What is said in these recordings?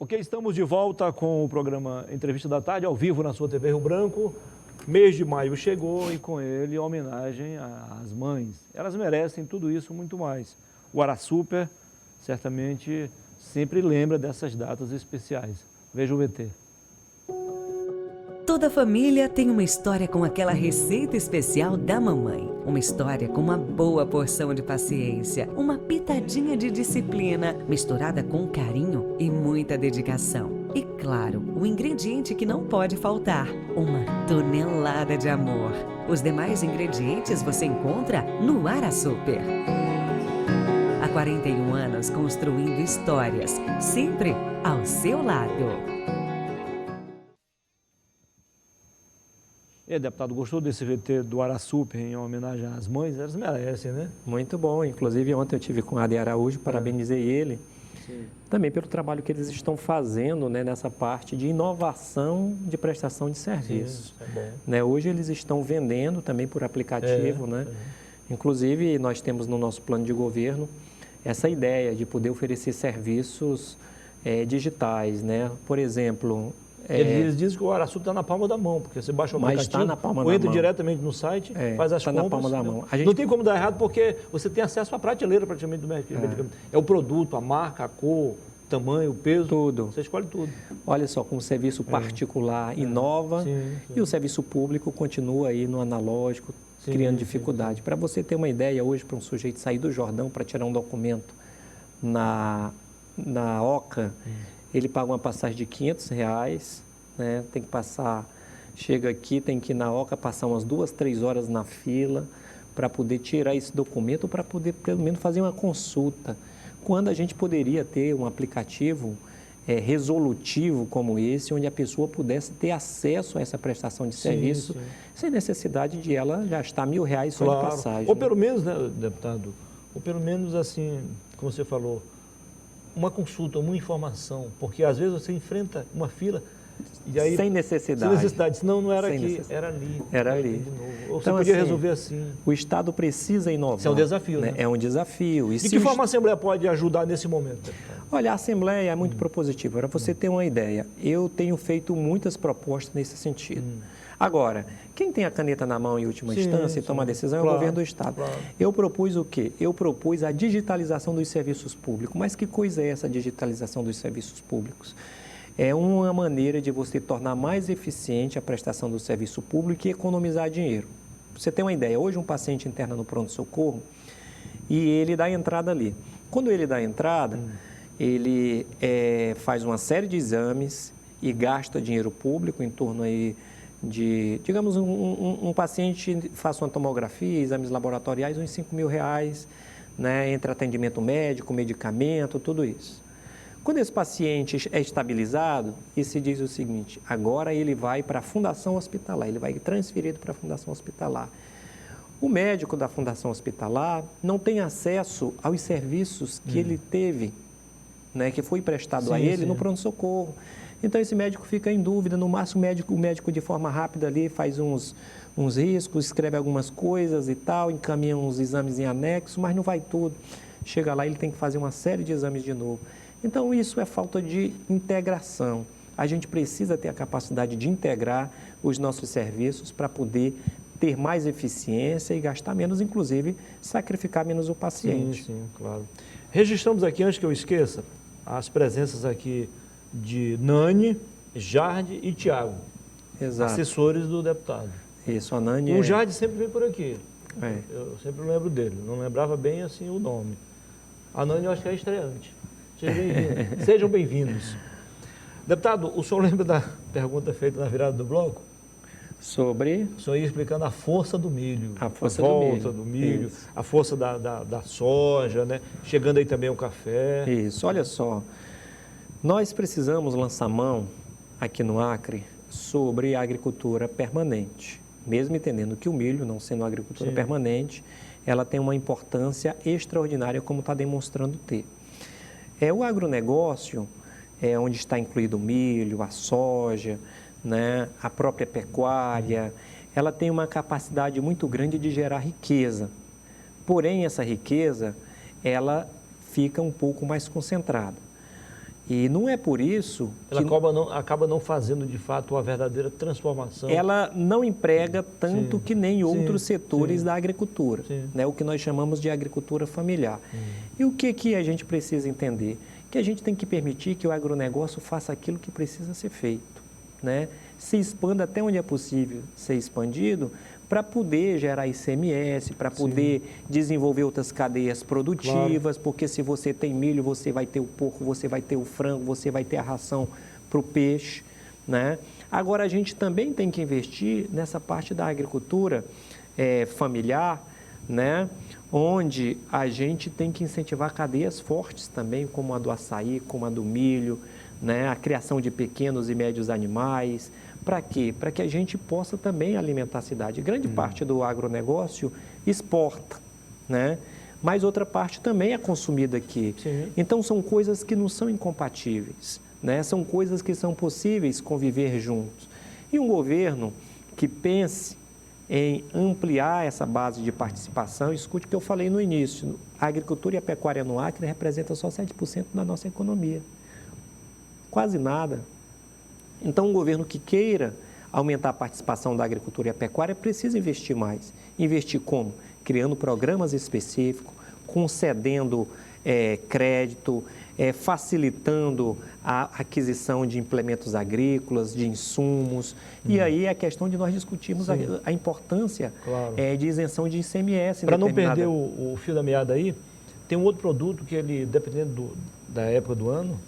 Ok, estamos de volta com o programa Entrevista da Tarde, ao vivo na sua TV Rio Branco. Mês de maio chegou e com ele a homenagem às mães. Elas merecem tudo isso, muito mais. O AraSuper certamente sempre lembra dessas datas especiais. Veja o VT. Toda família tem uma história com aquela receita especial da mamãe. Uma história com uma boa porção de paciência, uma pitadinha de disciplina, misturada com carinho e muita dedicação. E claro, o ingrediente que não pode faltar, uma tonelada de amor. Os demais ingredientes você encontra no AraSuper. Há 41 anos construindo histórias, sempre ao seu lado. E deputado, gostou desse VT do AraSuper em homenagem às mães? Elas merecem, né? Muito bom. Inclusive, ontem eu tive com o Adi Araújo, parabenizei ele. Sim. Também pelo trabalho que eles estão fazendo, né, nessa parte de inovação de prestação de serviço. Sim, é bom. Né, hoje eles estão vendendo também por aplicativo. Né? Inclusive, nós temos no nosso plano de governo essa ideia de poder oferecer serviços digitais. Né? Por exemplo... Eles dizem que o AraSuper está na palma da mão, porque você baixa o aplicativo, está na palma ou da entra mão. diretamente no site, faz as compras. Está na palma da mão. Não tem como dar errado, porque você tem acesso à prateleira praticamente do medicamento. É o produto, a marca, a cor, o tamanho, o peso. Tudo. Você escolhe tudo. Olha só, como o serviço particular inova e o serviço público continua aí no analógico, criando dificuldade. Para você ter uma ideia, hoje, para um sujeito sair do Jordão para tirar um documento na OCA, ele paga uma passagem de R$500, né? Tem que passar, chega aqui, tem que ir na OCA, passar umas 2, 3 horas na fila para poder tirar esse documento, para poder pelo menos fazer uma consulta. Quando a gente poderia ter um aplicativo resolutivo como esse, onde a pessoa pudesse ter acesso a essa prestação de serviço, sem necessidade de ela gastar R$1.000 só de passagem. Ou pelo menos, né, deputado, ou pelo menos assim, como você falou, uma consulta, uma informação, porque às vezes você enfrenta uma fila e aí, sem necessidade. Sem necessidade, senão não era sem aqui, era ali. Era ali. De novo. Ou então, você podia assim, resolver assim. O Estado precisa inovar. Isso é um desafio, né? É um desafio. De que forma a Assembleia pode ajudar nesse momento, deputado? Olha, a Assembleia é muito propositiva. Para você ter uma ideia, eu tenho feito muitas propostas nesse sentido. Agora, quem tem a caneta na mão em última instância e toma a decisão é o governo do Estado. Claro. Eu propus o quê? Eu propus a digitalização dos serviços públicos. Mas que coisa é essa digitalização dos serviços públicos? É uma maneira de você tornar mais eficiente a prestação do serviço público e economizar dinheiro. Pra você ter uma ideia, hoje um paciente interna no pronto-socorro e ele dá a entrada ali. Quando ele dá a entrada, ele faz uma série de exames e gasta dinheiro público em torno aí de, digamos, um paciente faça uma tomografia, exames laboratoriais, uns R$5.000, né, entre atendimento médico, medicamento, tudo isso. Quando esse paciente é estabilizado, e se diz o seguinte, agora ele vai para a fundação hospitalar, ele vai transferido para a fundação hospitalar. O médico da fundação hospitalar não tem acesso aos serviços que ele teve, né, que foi prestado a ele no pronto-socorro. Então, esse médico fica em dúvida, no máximo o médico de forma rápida ali faz uns riscos, escreve algumas coisas e tal, encaminha uns exames em anexo, mas não vai tudo. Chega lá, ele tem que fazer uma série de exames de novo. Então, isso é falta de integração. A gente precisa ter a capacidade de integrar os nossos serviços para poder ter mais eficiência e gastar menos, inclusive sacrificar menos o paciente. Sim, claro. Registramos aqui, antes que eu esqueça, as presenças aqui de Nani, Jardi e Tiago, assessores do deputado. Isso, a Nani O Jardi sempre vem por aqui. É. Eu sempre lembro dele, não lembrava bem assim o nome. A Nani eu acho que é estreante. Sejam bem-vindos. Deputado, o senhor lembra da pergunta feita na virada do bloco? Sobre? O senhor ia explicando a força do milho. A força do milho, a força da soja, né? Chegando aí também o café. Isso, olha só. Nós precisamos lançar mão aqui no Acre sobre a agricultura permanente. Mesmo entendendo que o milho, não sendo uma agricultura permanente, ela tem uma importância extraordinária, como está demonstrando ter. O agronegócio, onde está incluído o milho, a soja, né, a própria pecuária, ela tem uma capacidade muito grande de gerar riqueza. Porém, essa riqueza, ela fica um pouco mais concentrada. E não é por isso Ela que acaba não fazendo, de fato, a verdadeira transformação. ela não emprega tanto Sim. que nem outros Sim. setores Sim. da agricultura, Sim. né? O que nós chamamos de agricultura familiar. E o que a gente precisa entender? Que a gente tem que permitir que o agronegócio faça aquilo que precisa ser feito, né? Se expanda até onde é possível ser expandido, para poder gerar ICMS, para poder desenvolver outras cadeias produtivas, porque se você tem milho, você vai ter o porco, você vai ter o frango, você vai ter a ração para o peixe, né? Agora, a gente também tem que investir nessa parte da agricultura familiar, né? Onde a gente tem que incentivar cadeias fortes também, como a do açaí, como a do milho, né? A criação de pequenos e médios animais. Para quê? Para que a gente possa também alimentar a cidade. Grande parte do agronegócio exporta, né? Mas outra parte também é consumida aqui. Sim. Então, são coisas que não são incompatíveis, né? São coisas que são possíveis conviver juntos. E um governo que pense em ampliar essa base de participação, escute o que eu falei no início, a agricultura e a pecuária no Acre representam só 7% da nossa economia. Quase nada. Então, um governo que queira aumentar a participação da agricultura e a pecuária precisa investir mais. Investir como? Criando programas específicos, concedendo crédito, facilitando a aquisição de implementos agrícolas, de insumos. E aí é a questão de nós discutirmos a importância de isenção de ICMS. Para não perder o fio da meada aí, tem um outro produto que ele, dependendo da época do ano,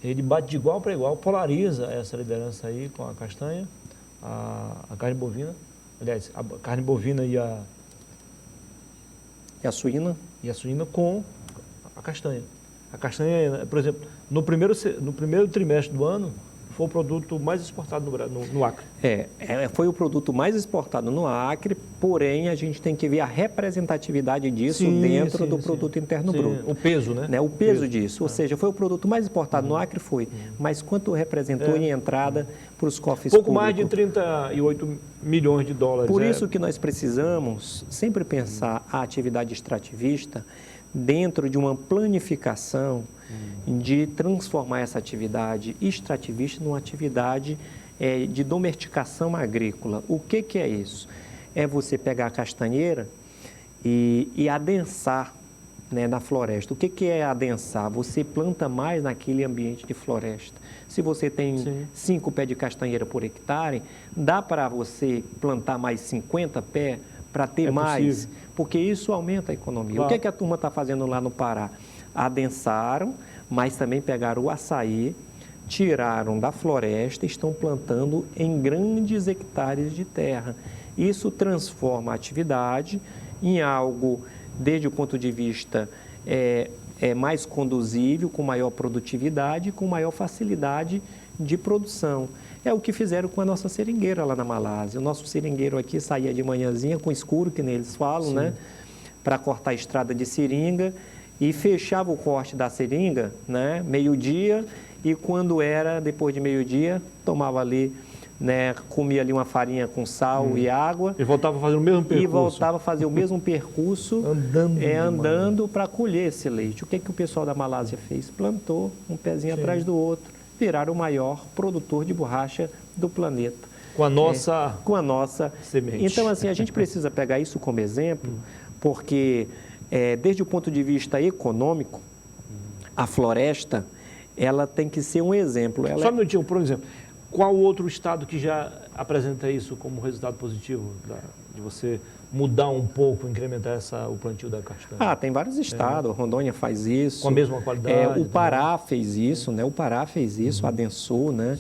ele bate de igual para igual, polariza essa liderança aí com a castanha, a carne bovina, aliás, a carne bovina e a suína. E a suína com a castanha. A castanha, por exemplo, no primeiro trimestre do ano, foi o produto mais exportado no Acre. Foi o produto mais exportado no Acre, porém a gente tem que ver a representatividade disso dentro do produto interno bruto. O peso, né? O peso disso, ou seja, foi o produto mais exportado no Acre, mas quanto representou em entrada para os cofres pouco públicos? Mais de 38 milhões de dólares. Por isso que nós precisamos sempre pensar a atividade extrativista dentro de uma planificação de transformar essa atividade extrativista numa atividade de domesticação agrícola. O que é isso? É você pegar a castanheira e adensar, né, na floresta. O que é adensar? Você planta mais naquele ambiente de floresta. Se você tem 5 pés de castanheira por hectare, dá para você plantar mais 50 pés para ter mais, porque isso aumenta a economia. Claro. O que a turma está fazendo lá no Pará? Adensaram, mas também pegaram o açaí, tiraram da floresta e estão plantando em grandes hectares de terra. Isso transforma a atividade em algo, desde o ponto de vista mais conduzível, com maior produtividade, com maior facilidade de produção. É o que fizeram com a nossa seringueira lá na Malásia. O nosso seringueiro aqui saía de manhãzinha com escuro, que nem eles falam, né? Para cortar a estrada de seringa e fechava o corte da seringa, né? Meio-dia, e quando era depois de meio-dia, tomava ali, né? Comia ali uma farinha com sal e água. E voltava a fazer o mesmo percurso. E voltava a fazer o mesmo percurso, andando para colher esse leite. O que o pessoal da Malásia fez? Plantou um pezinho atrás do outro. Virar o maior produtor de borracha do planeta. Com a nossa semente. Então, assim, a gente precisa pegar isso como exemplo, porque desde o ponto de vista econômico, a floresta, ela tem que ser um exemplo. Só um minutinho, por exemplo, qual outro estado que já apresenta isso como resultado positivo de você mudar um pouco, incrementar o plantio da castanha? Tem vários estados. Rondônia faz isso. Com a mesma qualidade. O Pará fez isso, né? O Pará fez isso, adensou, né?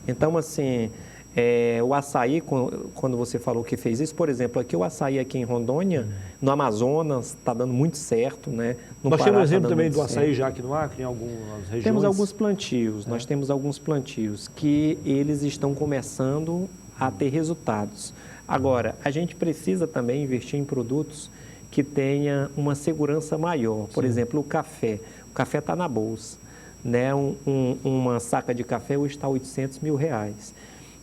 Então, assim, o açaí, quando você falou que fez isso, por exemplo, aqui o açaí aqui em Rondônia, no Amazonas, está dando muito certo, né? Nós temos exemplo também do açaí já aqui no Acre, em algumas regiões? Temos alguns plantios, nós temos alguns plantios que eles estão começando a ter resultados. Agora, a gente precisa também investir em produtos que tenham uma segurança maior. Por exemplo, o café. O café está na bolsa, né? Uma saca de café hoje está R$ 800 mil.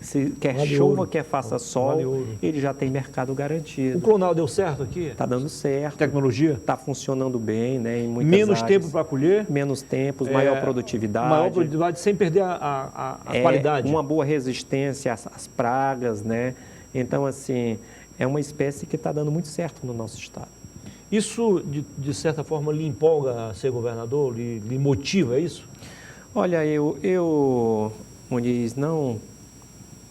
Se quer Vale chuva, ouro. quer faça Vale sol, ouro. ele já tem mercado O garantido. clonal deu certo aqui? Está dando certo, Tecnologia? está funcionando bem, né, em muitas Menos áreas. tempo para colher? Menos tempos, maior produtividade. Maior produtividade sem perder a qualidade. Uma boa resistência às pragas, né? Então, assim, é uma espécie que está dando muito certo no nosso estado. Isso, de certa forma, lhe empolga a ser governador? Lhe motiva, é isso? Olha, eu Muniz, não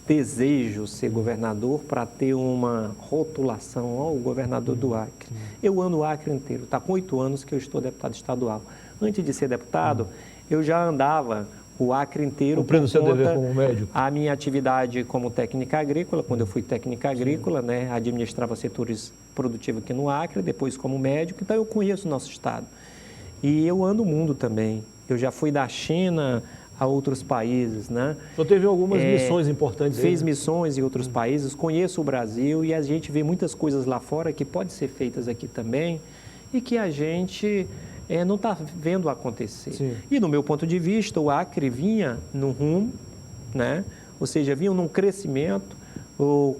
desejo ser governador para ter uma rotulação, ó, o governador do Acre. Eu ando o Acre inteiro, está com 8 anos que eu estou deputado estadual. Antes de ser deputado, eu já andava o Acre inteiro. Cumprindo por seu dever conta como médico. a minha atividade como técnica agrícola, quando eu fui técnica agrícola, né, administrava setores produtivos aqui no Acre, depois como médico, então eu conheço o nosso estado. E eu ando o mundo também. Eu já fui da China a outros países, né? Só teve algumas missões importantes aí, Fez né? missões em outros países, conheço o Brasil e a gente vê muitas coisas lá fora que podem ser feitas aqui também e que a gente não está vendo acontecer. Sim. E no meu ponto de vista, o Acre vinha num rumo, né? Ou seja, vinha num crescimento.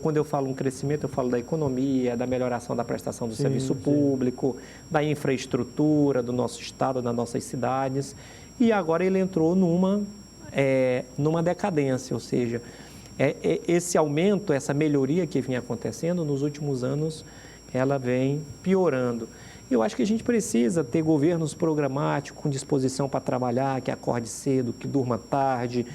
Quando eu falo um crescimento, eu falo da economia, da melhoração da prestação do serviço público, da infraestrutura do nosso estado, das nossas cidades. E agora ele entrou numa decadência, ou seja, esse aumento, essa melhoria que vinha acontecendo nos últimos anos, ela vem piorando. Eu acho que a gente precisa ter governos programáticos com disposição para trabalhar, que acorde cedo, que durma tarde,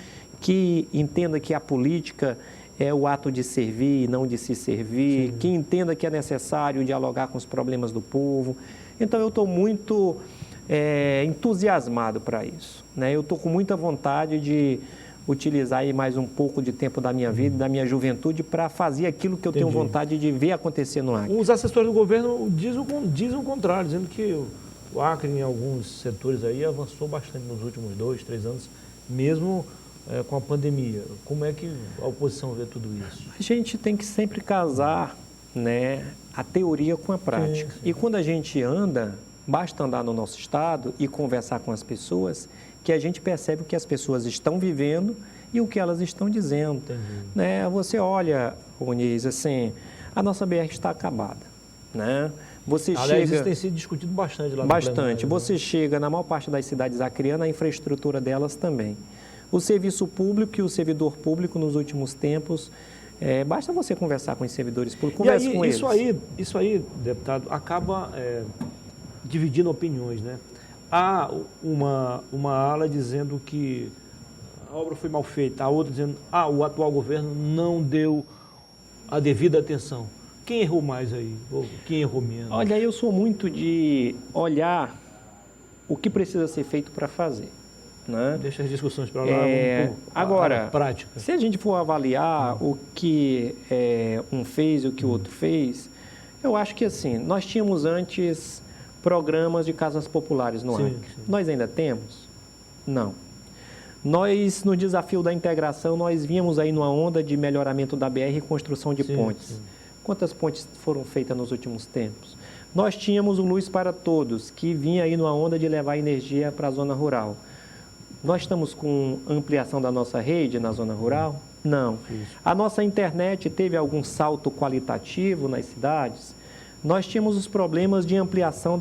que entenda que a política é o ato de servir e não de se servir, que entenda que é necessário dialogar com os problemas do povo. Então, eu estou muito entusiasmado para isso, né? Eu estou com muita vontade de utilizar aí mais um pouco de tempo da minha vida, da minha juventude, para fazer aquilo que eu tenho vontade de ver acontecer no Acre. Os assessores do governo dizem o contrário, dizendo que o Acre, em alguns setores aí, avançou bastante nos últimos 2, 3 anos, mesmo com a pandemia. Como é que a oposição vê tudo isso? A gente tem que sempre casar, né, a teoria com a prática. Sim. E quando a gente anda, basta andar no nosso estado e conversar com as pessoas, que a gente percebe o que as pessoas estão vivendo e o que elas estão dizendo. Né? Você olha, Muniz, assim, a nossa BR está acabada, né? Aliás, isso tem sido discutido bastante lá no Bastante. plenário, Você né? chega na maior parte das cidades acreanas, a infraestrutura delas também. O serviço público e o servidor público nos últimos tempos, basta você conversar com os servidores públicos, converse com eles. Isso aí, deputado, acaba dividindo opiniões, né? Há uma ala dizendo que a obra foi mal feita, a outra dizendo o atual governo não deu a devida atenção. Quem errou mais aí? Ou quem errou menos? Olha, eu sou muito de olhar o que precisa ser feito para fazer, né? Deixa as discussões para lá, vamos agora, a prática. Se a gente for avaliar o que um fez e o que o outro fez, eu acho que assim, nós tínhamos antes programas de casas populares no Acre. Nós ainda temos? Não. Nós, no desafio da integração, nós vínhamos aí numa onda de melhoramento da BR e construção de pontes. Quantas pontes foram feitas nos últimos tempos? Nós tínhamos o Luz para Todos, que vinha aí numa onda de levar energia para a zona rural. Nós estamos com ampliação da nossa rede na zona rural? Não. A nossa internet teve algum salto qualitativo nas cidades? Nós tínhamos os problemas de ampliação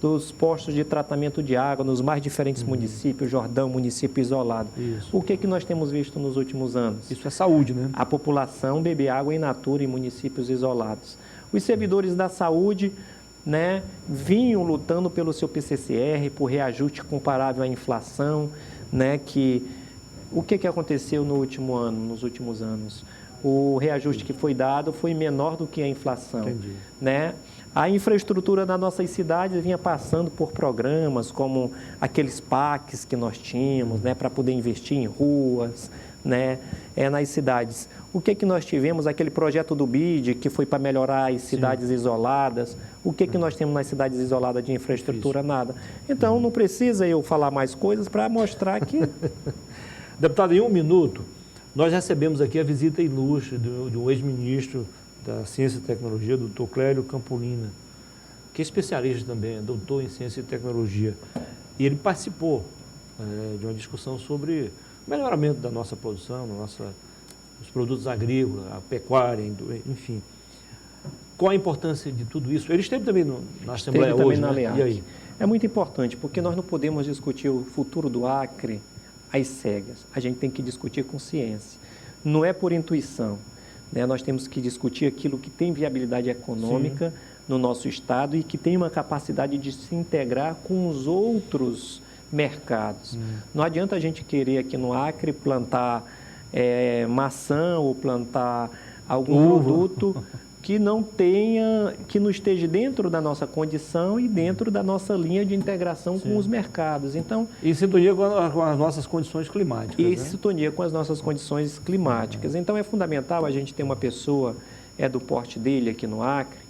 dos postos de tratamento de água nos mais diferentes municípios, Jordão, município isolado. O que nós temos visto nos últimos anos? Isso é saúde, né? A população beber água in natura em municípios isolados. Os servidores da saúde, né, vinham lutando pelo seu PCCR, por reajuste comparável à inflação, né, o que aconteceu no último ano, nos últimos anos? O reajuste que foi dado foi menor do que a inflação. Né? A infraestrutura das nossas cidades vinha passando por programas como aqueles PACs que nós tínhamos, né, para poder investir em ruas, né, nas cidades. O que nós tivemos? Aquele projeto do BID, que foi para melhorar as cidades isoladas. O que nós temos nas cidades isoladas de infraestrutura? Nada. Então, não precisa eu falar mais coisas para mostrar que... Deputado, em 1 minuto, nós recebemos aqui a visita ilustre de um ex-ministro da Ciência e Tecnologia, doutor Clélio Campolina, que é especialista também, é doutor em Ciência e Tecnologia. E ele participou de uma discussão sobre o melhoramento da nossa produção, os produtos agrícolas, a pecuária, enfim. Qual a importância de tudo isso? Ele esteve também na Assembleia hoje, na né? LEAC. E aí? É muito importante, porque nós não podemos discutir o futuro do Acre às cegas. A gente tem que discutir com ciência. Não é por intuição, né? Nós temos que discutir aquilo que tem viabilidade econômica, sim, no nosso estado e que tem uma capacidade de se integrar com os outros mercados. Não adianta a gente querer aqui no Acre plantar maçã ou plantar algum produto que não tenha, que não esteja dentro da nossa condição e dentro da nossa linha de integração, sim, com os mercados. Então, em sintonia com as nossas condições climáticas. E em né? sintonia com as nossas condições climáticas. Então, é fundamental a gente ter uma pessoa do porte dele aqui no Acre,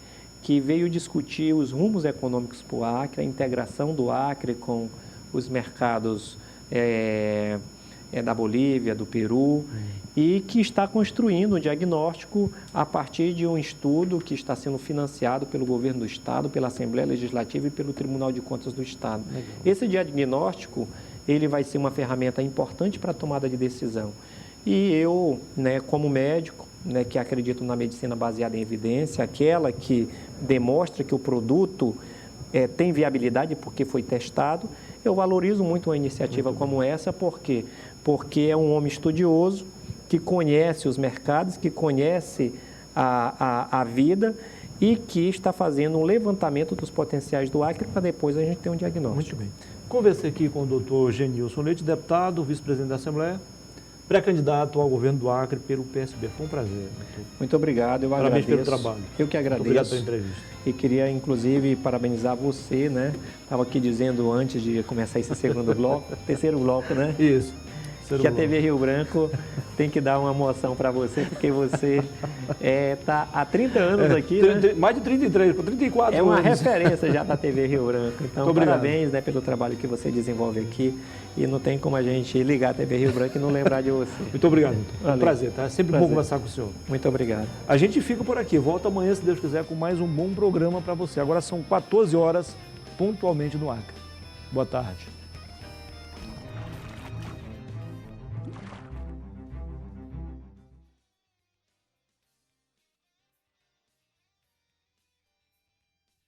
que veio discutir os rumos econômicos para o Acre, a integração do Acre com os mercados da Bolívia, do Peru, e que está construindo um diagnóstico a partir de um estudo que está sendo financiado pelo governo do Estado, pela Assembleia Legislativa e pelo Tribunal de Contas do Estado. Legal. Esse diagnóstico, ele vai ser uma ferramenta importante para a tomada de decisão. E eu, né, como médico, né, que acredito na medicina baseada em evidência, aquela que demonstra que o produto tem viabilidade porque foi testado, eu valorizo muito uma iniciativa como essa, por quê? Porque é um homem estudioso, que conhece os mercados, que conhece a vida e que está fazendo um levantamento dos potenciais do Acre para depois a gente ter um diagnóstico. Muito bem. Conversei aqui com o doutor Genilson Leite, deputado, vice-presidente da Assembleia, pré-candidato ao governo do Acre pelo PSB. Foi um prazer. Muito obrigado, eu Parabéns agradeço. pelo trabalho. Eu que agradeço. Muito obrigado pela entrevista. E queria, inclusive, parabenizar você, né? Estava aqui dizendo antes de começar esse segundo bloco, terceiro bloco, né? Isso. Que a TV Rio Branco tem que dar uma moção para você, porque você está há 30 anos aqui, né? Mais de 33, 34 anos. É uma referência já da TV Rio Branco. Então, parabéns, né, pelo trabalho que você desenvolve aqui. E não tem como a gente ligar a TV Rio Branco e não lembrar de você. Muito obrigado. É um prazer, tá? Sempre bom conversar com o senhor. Muito obrigado. A gente fica por aqui. Volta amanhã, se Deus quiser, com mais um bom programa para você. Agora são 14 horas, pontualmente no Acre. Boa tarde.